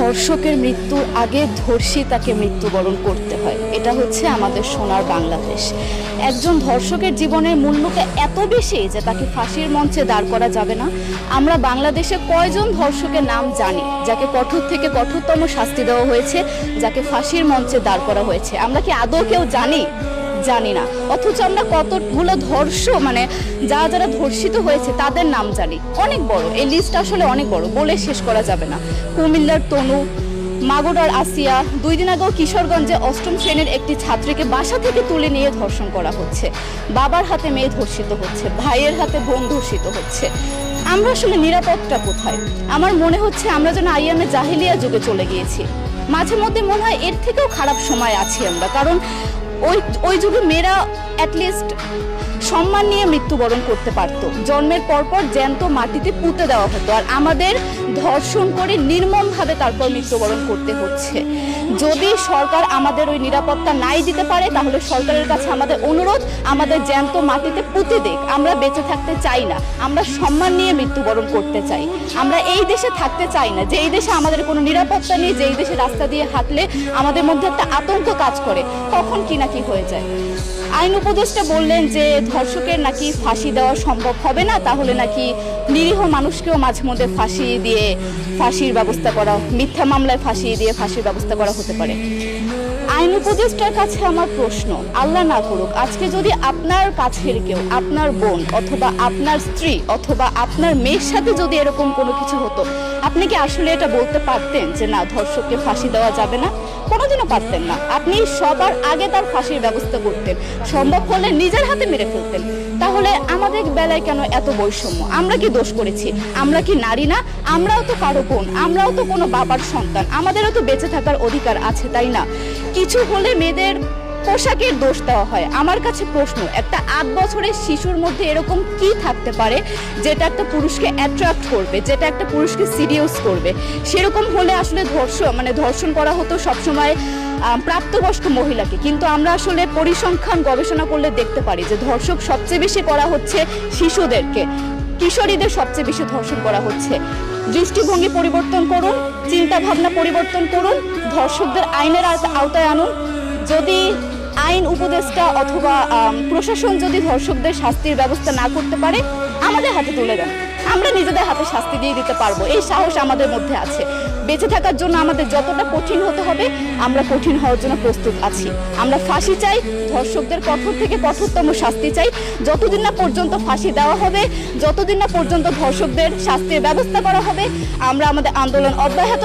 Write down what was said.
ধর্ষকের মৃত্যুর আগে ধর্ষী তাকে মৃত্যুবরণ করতে হয়। এটা হচ্ছে আমাদের সোনার বাংলাদেশ। একজন ধর্ষকের জীবনের মূল্যটা এত বেশি যে তাকে ফাঁসির মঞ্চে দাঁড় করা যাবে না। আমরা বাংলাদেশে কয়জন ধর্ষকের নাম জানি যাকে কঠোর থেকে কঠোরতম শাস্তি দেওয়া হয়েছে, যাকে ফাঁসির মঞ্চে দাঁড় করা হয়েছে? আমরা কি আদৌ কেউ জানি না। অথচ আমরা কতগুলো যারা ধর্ষিত হয়েছে তাদের নাম জানি। অনেক বড় এই লিস্ট, আসলে অনেক বড়, বলে শেষ করা যাবে না। কুমিল্লার তনু, মাগুরার আসিয়া, 2 দিন আগেও কিশোরগঞ্জে 8ম শ্রেণীর একটি ছাত্রীকে বাসা থেকে তুলে নিয়ে ধর্ষণ করা হচ্ছে। বাবার হাতে মেয়ে ধর্ষিত হচ্ছে, ভাইয়ের হাতে বোন ধর্ষিত হচ্ছে। আমরা আসলে নিরাপদটা কোথায়? আমার মনে হচ্ছে আমরা যেন আইয়ামে জাহিলিয়া যুগে চলে গিয়েছি। মাঝে মধ্যে মনে হয় এর থেকেও খারাপ সময় আছি আমরা, কারণ ওই যুগে মেয়েরা অ্যাটলিস্ট সম্মান নিয়ে মৃত্যুবরণ করতে পারত। জন্মের পরপর জ্যান্ত মাটিতে পুঁতে দেওয়া হতো, আর আমাদের ধর্ষণ করে নির্মমভাবে তারপর মৃত্যুবরণ করতে হচ্ছে। যদি সরকার আমাদের ওই নিরাপত্তা নাই দিতে পারে, তাহলে সরকারের কাছে আমাদের অনুরোধ, আমাদের জ্যান্ত মাটিতে পুঁতে দেখ। আমরা বেঁচে থাকতে চাই না, আমরা সম্মান নিয়ে মৃত্যুবরণ করতে চাই। আমরা এই দেশে থাকতে চাই না যে এই দেশে আমাদের কোনো নিরাপত্তা নেই, যে এই দেশে রাস্তা দিয়ে হাঁটলে আমাদের মধ্যে একটা আতঙ্ক কাজ করে, কখন কি না কি হয়ে যায়। আইন উপদেষ্টা বললেন যে ধর্ষকের নাকি ফাঁসি দেওয়া সম্ভব হবে না, তাহলে নাকি নিরীহ মানুষকেও মাঝে মধ্যে ফাঁসির ব্যবস্থা করা, মিথ্যা মামলায় ফাঁসিয়ে দিয়ে ফাঁসির ব্যবস্থা করা হতে পারে। আইন উপদেষ্টার কাছে আমার প্রশ্ন, আল্লাহ না করুক আজকে যদি আপনার কাছের কেউ, আপনার বোন অথবা আপনার স্ত্রী অথবা আপনার মেয়ের সাথে যদি এরকম কোনো কিছু হতো, আপনি কি আসলে এটা বলতে পারতেন যে না, ধর্ষককে ফাঁসি দেওয়া যাবে না? কোনোদিনও পারতেন না। আপনি সবার আগে তার ফাঁসির ব্যবস্থা করতেন, সম্ভব হলে নিজের হাতে মেরে ফেলতেন। তাহলে আমাদের বেলায় কেন এত বৈষম্য? আমরা কি দোষ করেছি? আমরা কি নারী না? আমরাও তো কারো বোন, আমরাও তো কোনো বাবার সন্তান, আমাদেরও তো বেঁচে থাকার অধিকার আছে, তাই না? কিছু হলে মেয়েদের পোশাকের দোষ দেওয়া হয়। আমার কাছে প্রশ্ন, একটা 8 বছরের শিশুর মধ্যে এরকম কি থাকতে পারে যেটা একটা পুরুষকে অ্যাট্রাক্ট করবে, যেটা একটা পুরুষকে সিডিউস করবে? সেরকম হলে আসলে ধর্ষণ করা হতো সবসময় প্রাপ্তবয়স্ক মহিলাকে। কিন্তু আমরা আসলে পরিসংখ্যান গবেষণা করলে দেখতে পারি যে ধর্ষক সবচেয়ে বেশি করা হচ্ছে শিশুদেরকে, কিশোরীদের সবচেয়ে বেশি ধর্ষণ করা হচ্ছে। দৃষ্টিভঙ্গি পরিবর্তন করুন, চিন্তা ভাবনা পরিবর্তন করুন, ধর্ষকদের আইনের আওতায় আনুন। যদি আইন উপদেষ্টা অথবা প্রশাসন যদি ধর্ষকদের শাস্তির ব্যবস্থা না করতে পারে, আমাদের হাতে তুলে দেন, আমরা নিজেদের হাতে শাস্তি দিয়ে দিতে পারবো। এই সাহস আমাদের মধ্যে আছে। বেঁচে থাকার জন্য আমাদের যতটা কঠিন হতে হবে, আমরা কঠিন হওয়ার জন্য প্রস্তুত আছি। আমরা ফাঁসি চাই, ধর্ষকদের কঠোর থেকে কঠোরতম শাস্তি চাই। যতদিন না পর্যন্ত ফাঁসি দেওয়া হবে, যতদিন না পর্যন্ত ধর্ষকদের শাস্তির ব্যবস্থা করা হবে, আমরা আমাদের আন্দোলন অব্যাহত